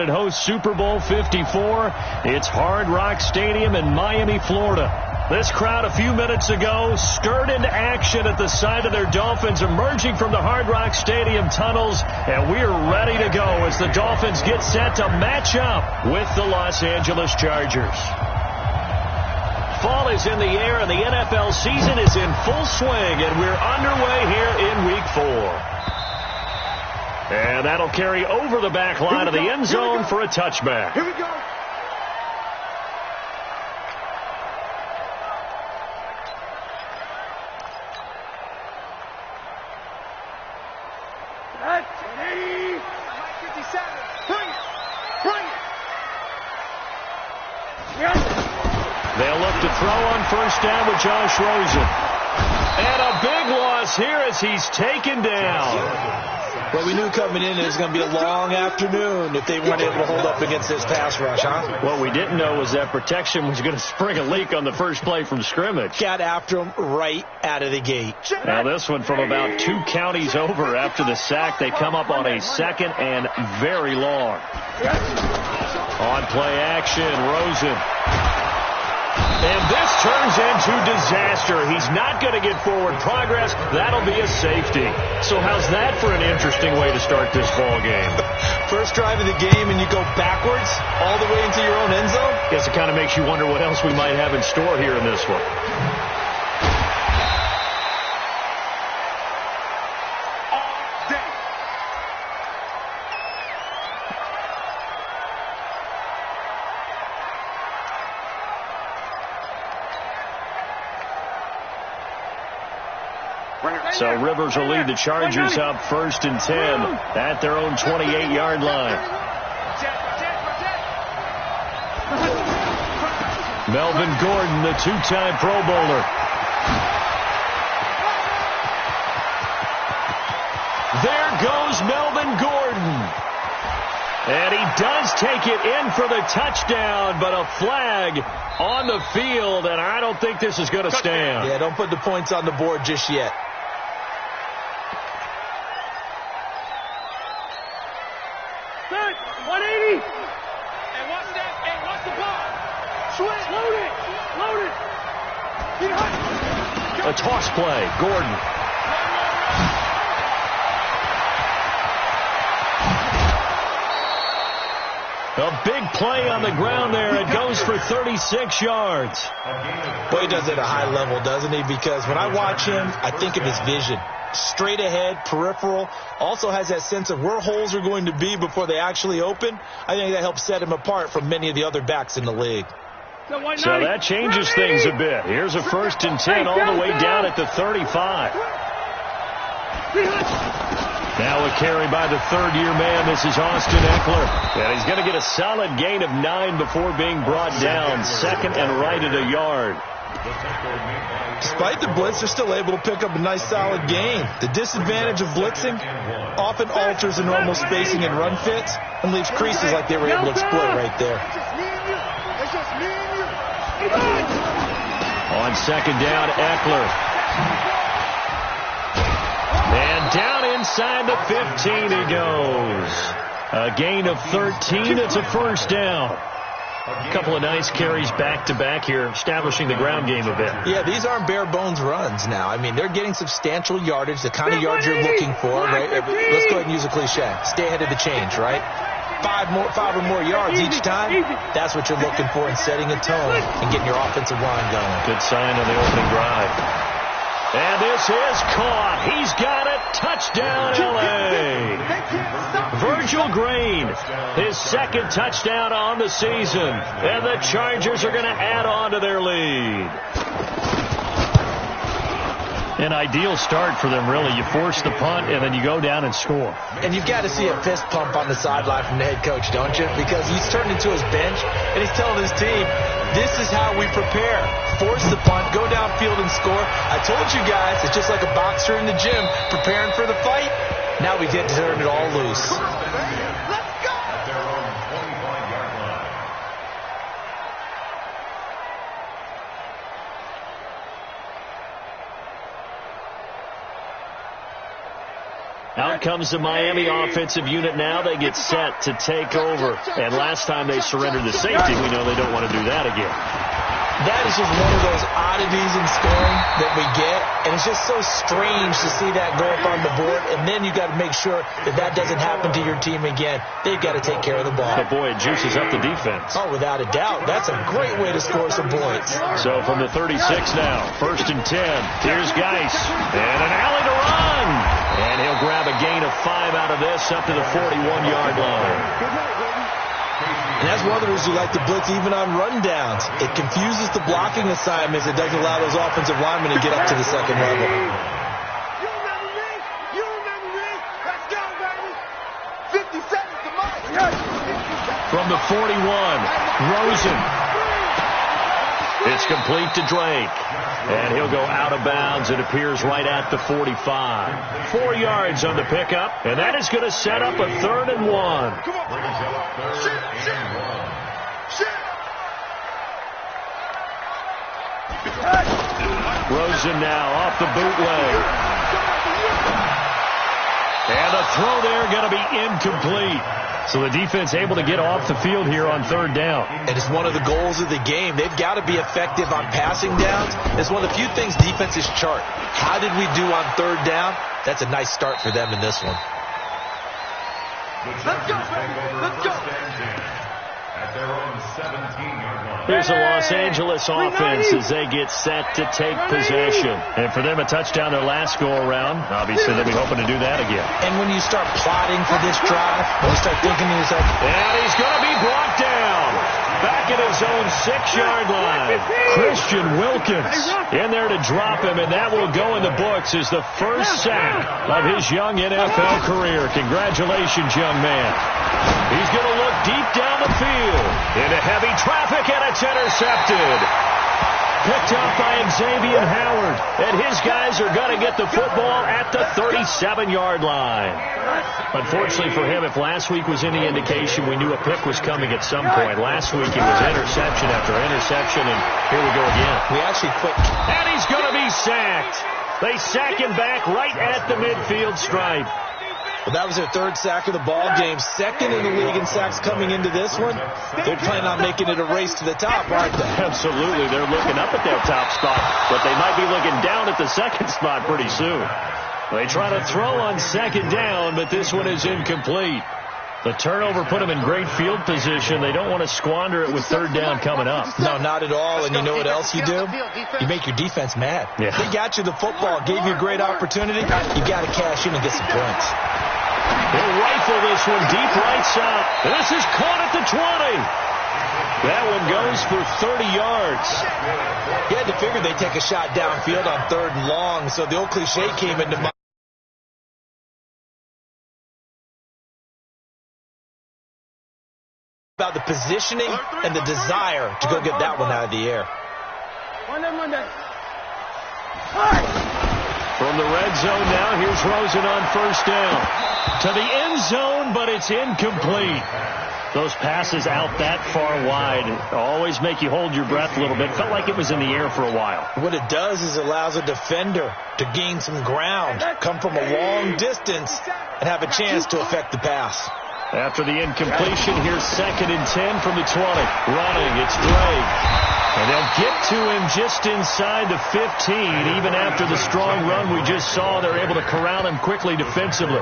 It hosts Super Bowl 54. It's Hard Rock Stadium in Miami, Florida. This crowd a few minutes ago stirred into action at the side of their Dolphins emerging from the Hard Rock Stadium tunnels, and we're ready to go as the Dolphins get set to match up with the Los Angeles Chargers. Fall is in the air, and the NFL season is in full swing, and we're underway here in Week 4. And that'll carry over the back line of the end zone for a touchback. Here we go. That's 80. 57. Bring it. Bring it. Yes. They'll look to throw on first down with Josh Rosen. And a big loss here as he's taken down. Well, we knew coming in it was going to be a long afternoon if they weren't able to hold up against this pass rush, huh? What we didn't know was that protection was going to spring a leak on the first play from scrimmage. Got after him right out of the gate. Now this one from about 2 counties over after the sack. They come up on a second and very long. On play action, Rosen. And this turns into disaster. He's not going to get forward progress. That'll be a safety. So how's that for an interesting way to start this ball game? First drive of the game and you go backwards all the way into your own end zone? Guess it kind of makes you wonder what else we might have in store here in this one. So Rivers will lead the Chargers up 1st and 10 at their own 28-yard line. Melvin Gordon, the 2-time Pro Bowler. There goes Melvin Gordon. And he does take it in for the touchdown, but a flag on the field, and I don't think this is going to stand. Yeah, don't put the points on the board just yet. A toss play, Gordon. A big play on the ground there. It goes for 36 yards. Boy, he does it at a high level, doesn't he? Because when I watch him, I think of his vision. Straight ahead, peripheral. Also has that sense of where holes are going to be before they actually open. I think that helps set him apart from many of the other backs in the league. So that changes things a bit. Here's a 1st and 10 all the way down at the 35. Now a carry by the third-year man. This is Austin Eckler. And he's going to get a solid gain of 9 before being brought down. 2nd and right at a yard. Despite the blitz, they're still able to pick up a nice solid gain. The disadvantage of blitzing often alters the normal spacing and run fits and leaves creases like they were able to exploit right there. On 2nd down, Eckler. And down inside the 15 he goes. A gain of 13. It's a 1st down. A couple of nice carries back-to-back here, establishing the ground game a bit. Yeah, these aren't bare-bones runs now. I mean, they're getting substantial yardage, the kind of yards you're looking for. Right? Let's go ahead and use a cliche. Stay ahead of the change, right? 5 or more yards each time. That's what you're looking for in setting a tone and getting your offensive line going. Good sign on the opening drive. And this is caught. He's got it. Touchdown, L.A. Virgil Green, his 2nd touchdown on the season. And the Chargers are going to add on to their lead. An ideal start for them, really. You force the punt, and then you go down and score. And you've got to see a fist pump on the sideline from the head coach, don't you? Because he's turned into his bench, and he's telling his team, this is how we prepare. Force the punt, go downfield and score. I told you guys, it's just like a boxer in the gym preparing for the fight. Now we get to turn it all loose. Out comes the Miami offensive unit now. They get set to take over. And last time they surrendered the safety, we know they don't want to do that again. That is just one of those oddities in scoring that we get, and it's just so strange to see that go up on the board, and then you got to make sure that that doesn't happen to your team again. They've got to take care of the ball. But boy, it juices up the defense. Oh, without a doubt. That's a great way to score some points. So from the 36 now, 1st and 10. Here's Geis, and an alley to run. And he'll grab a gain of 5 out of this up to the 41-yard line. And that's one of the reasons you like to blitz even on rundowns. It confuses the blocking assignments. It doesn't allow those offensive linemen to get up to the second level. You remember me? You remember me? Let's go, baby. 50 seconds to mark. From the 41, Rosen. It's complete to Drake. And he'll go out of bounds. It appears right at the 45. 4 yards on the pickup. And that is going to set up a 3rd and 1. Come on. Shit. Rosen now off the bootleg. And a throw there going to be incomplete. So the defense able to get off the field here on 3rd down. And it's one of the goals of the game. They've got to be effective on passing downs. It's one of the few things defenses chart. How did we do on 3rd down? That's a nice start for them in this one. Let's go, baby. Let's go. At their own 17-yard line. Here's the Los Angeles offense as they get set to take possession. And for them, a touchdown their last go-around. Obviously, they'll be hoping to do that again. And when you start plotting for this drive, when you start thinking to yourself, and he's going to be brought down back at his own 6-yard line. Christian Wilkins in there to drop him, and that will go in the books as the first sack of his young NFL career. Congratulations, young man. He's going to look deep down the field into heavy traffic, and it's intercepted. Picked up by Xavier Howard, and his guys are going to get the football at the 37-yard line. Unfortunately for him, if last week was any indication, we knew a pick was coming at some point. Last week it was interception after interception, and here we go again. we actually quit. And he's going to be sacked. They sack him back right at the midfield stripe. Well, that was their 3rd sack of the ball game. 2nd in the league in sacks coming into this one. They're planning on making it a race to the top, aren't they? Absolutely. They're looking up at that top spot, but they might be looking down at the 2nd spot pretty soon. They try to throw on 2nd down, but this one is incomplete. The turnover put them in great field position. They don't want to squander it with 3rd down coming up. No, not at all. And you know what else you do? You make your defense mad. Yeah. They got you the football, gave you a great opportunity. You got to cash in and get some points. They'll rifle this one deep right side. And this is caught at the 20. That one goes for 30 yards. You had to figure they'd take a shot downfield on 3rd and long, so the old cliche came into mind. About the positioning and the desire to go get that one out of the air. From the red zone now, here's Rosen on 1st down. To the end zone, but it's incomplete. Those passes out that far wide always make you hold your breath a little bit. Felt like it was in the air for a while. What it does is allows a defender to gain some ground, come from a long distance, and have a chance to affect the pass. After the incompletion, here's 2nd and 10 from the 20. Running, it's Drake. And they'll get to him just inside the 15. Even after the strong run we just saw, they're able to corral him quickly defensively.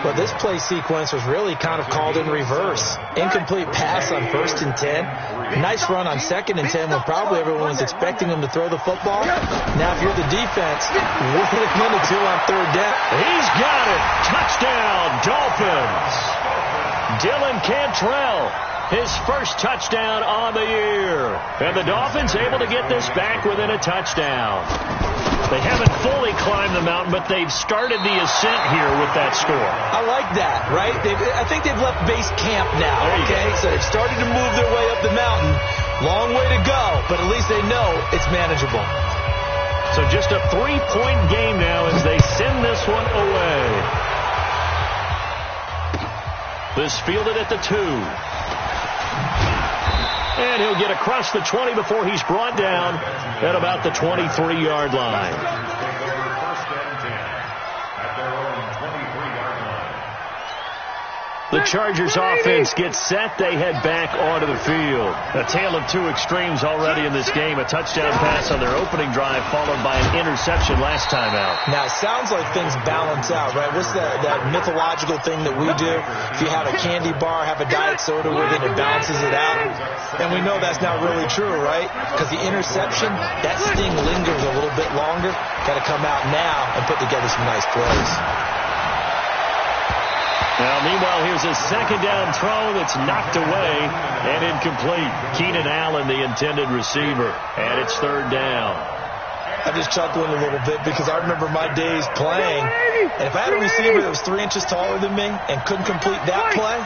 Well, this play sequence was really kind of called in reverse. Incomplete pass on 1st and 10. Nice run on 2nd and 10 when probably everyone was expecting him to throw the football. Now, if you're the defense, what are they going to do on 3rd down? He's got it. Touchdown, Dolphins. Dylan Cantrell, his first touchdown on the year. And the Dolphins able to get this back within a touchdown. They haven't fully climbed the mountain, but they've started the ascent here with that score. I like that, right? I think they've left base camp now, okay? So they've started to move their way up the mountain. Long way to go, but at least they know it's manageable. So just a 3-point game now as they send this one away. This fielded at the 2. And he'll get across the 20 before he's brought down at about the 23-yard line. First and 10 at their own 23. The Chargers offense gets set. They head back onto the field. A tale of two extremes already in this game. A touchdown pass on their opening drive followed by an interception last time out. Now, it sounds like things balance out, right? What's that mythological thing that we do? If you have a candy bar, have a diet soda with it, it balances it out. And we know that's not really true, right? Because the interception, that sting lingers a little bit longer. Got to come out now and put together some nice plays. Now, meanwhile, here's a second down throw that's knocked away and incomplete. Keenan Allen, the intended receiver, and it's third down. I'm just chuckling a little bit because I remember my days playing, and if I had a receiver that was 3 inches taller than me and couldn't complete that play,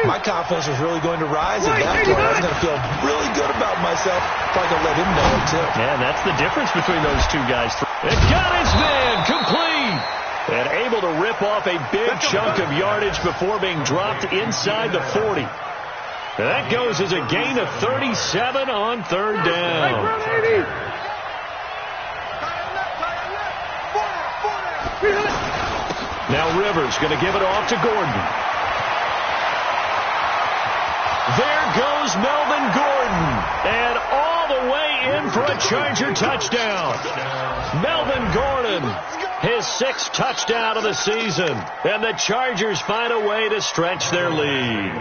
my confidence was really going to rise at that point. I was going to feel really good about myself. Probably going to let him know it, too. Yeah, that's the difference between those two guys. It got his man complete. And able to rip off a big chunk of yardage before being dropped inside the 40. That goes as a gain of 37 on third down. Now Rivers going to give it off to Gordon. There goes Melvin Gordon. And all the way in for a Charger touchdown. Melvin Gordon, his 6th touchdown of the season. And the Chargers find a way to stretch their lead.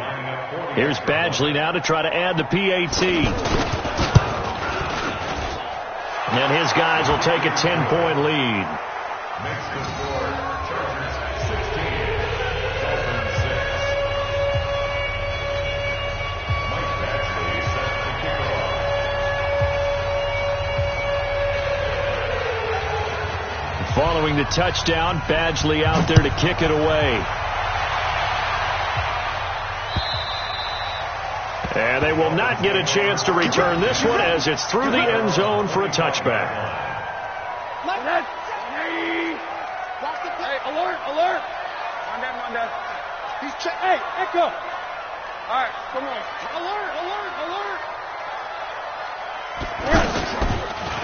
Here's Badgley now to try to add the PAT. And his guys will take a 10-point lead. Makes the score, Chargers 16, Dolphins 6. Mike Badgley sets the kickoff. Following the touchdown, Badgley out there to kick it away. And they will not get a chance to return this one as it's through the end zone for a touchback. Alert! On that. He's check. Hey, Echo. All right, come on. Alert.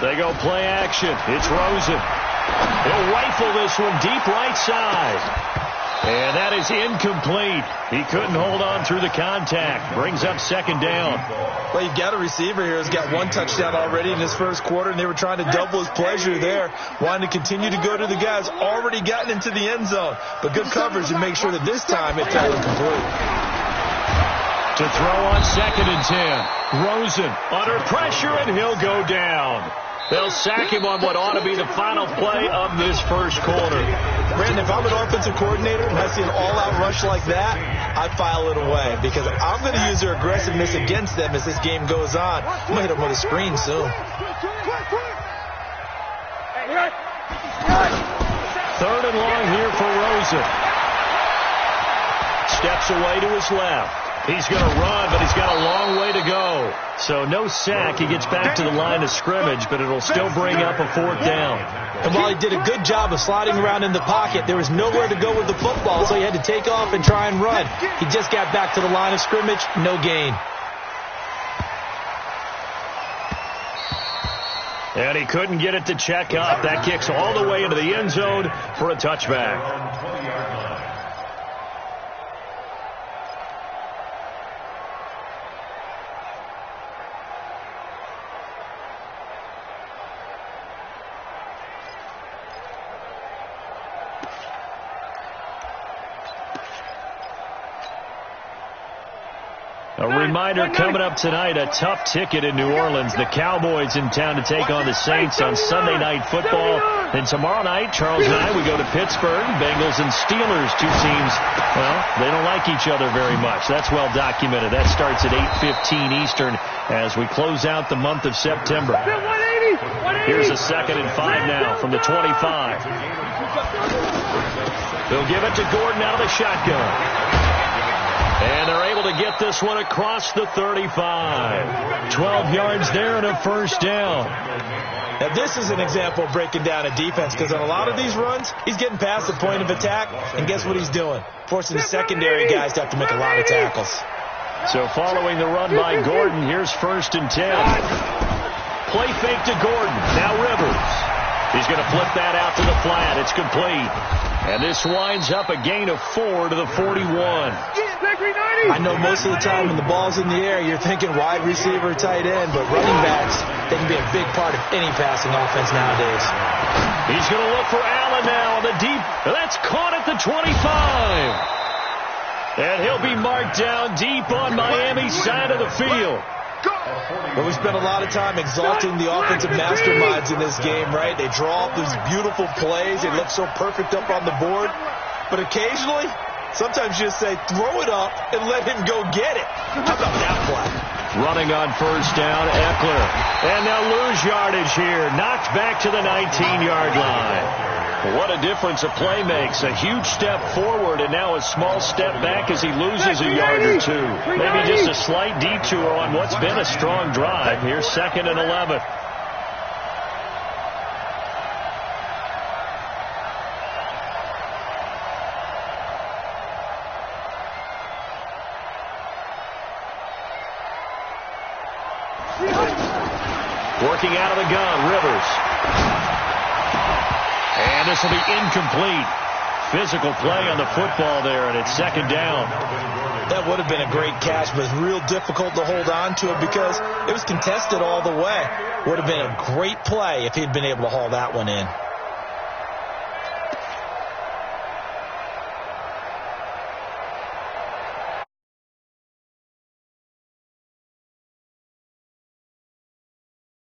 They go play action. It's Rosen. He'll rifle this one deep right side. And that is incomplete. He couldn't hold on through the contact. Brings up second down. Well, you've got a receiver here who's got 1 touchdown already in his first quarter, and they were trying to double his pleasure there, wanting to continue to go to the guys already gotten into the end zone. But good coverage and make sure that this time it fell incomplete. To throw on 2nd and 10. Rosen under pressure, and he'll go down. They'll sack him on what ought to be the final play of this first quarter. Brandon, if I'm an offensive coordinator and I see an all-out rush like that, I file it away because I'm going to use their aggressiveness against them as this game goes on. I'm going to hit them with a screen soon. Third and long here for Rosen. Steps away to his left. He's going to run, but he's got a long way to go. So no sack. He gets back to the line of scrimmage, but it'll still bring up a 4th down. And while he did a good job of sliding around in the pocket, there was nowhere to go with the football, so he had to take off and try and run. He just got back to the line of scrimmage, no gain. And he couldn't get it to check up. That kicks all the way into the end zone for a touchback. A reminder coming up tonight, a tough ticket in New Orleans. The Cowboys in town to take on the Saints on Sunday Night Football. Then tomorrow night, Charles and I, we go to Pittsburgh. Bengals and Steelers, two teams, well, they don't like each other very much. That's well documented. That starts at 8:15 Eastern as we close out the month of September. Here's a 2nd and 5 now from the 25. They'll give it to Gordon out of the shotgun. And they're able to get this one across the 35. 12 yards there and a first down. Now, this is an example of breaking down a defense because on a lot of these runs, he's getting past the point of attack, and guess what he's doing? Forcing the secondary guys to have to make a lot of tackles. So following the run by Gordon, here's 1st and 10. Play fake to Gordon. Now Rivers. He's going to flip that out to the flat. It's complete. And this winds up a gain of 4 to the 41. I know most of the time when the ball's in the air, you're thinking wide receiver, tight end, but running backs, they can be a big part of any passing offense nowadays. He's going to look for Allen now on the deep. That's caught at the 25. And he'll be marked down deep on Miami's side of the field. Well, we spent a lot of time exalting the offensive masterminds in this game, right? They draw up these beautiful plays. They look so perfect up on the board. But occasionally, sometimes you just say, throw it up and let him go get it. How about that play? Running on first down, Eckler. And they'll lose yardage here. Knocked back to the 19-yard line. What a difference a play makes. A huge step forward and now a small step back as he loses a yard or two. Maybe just a slight detour on what's been a strong drive. Here's 2nd and 11. Working out of the gun, Rivers. And this will be incomplete. Physical play on the football there, and it's 2nd down. That would have been a great catch, but it's real difficult to hold on to it because it was contested all the way. Would have been a great play if he'd been able to haul that one in.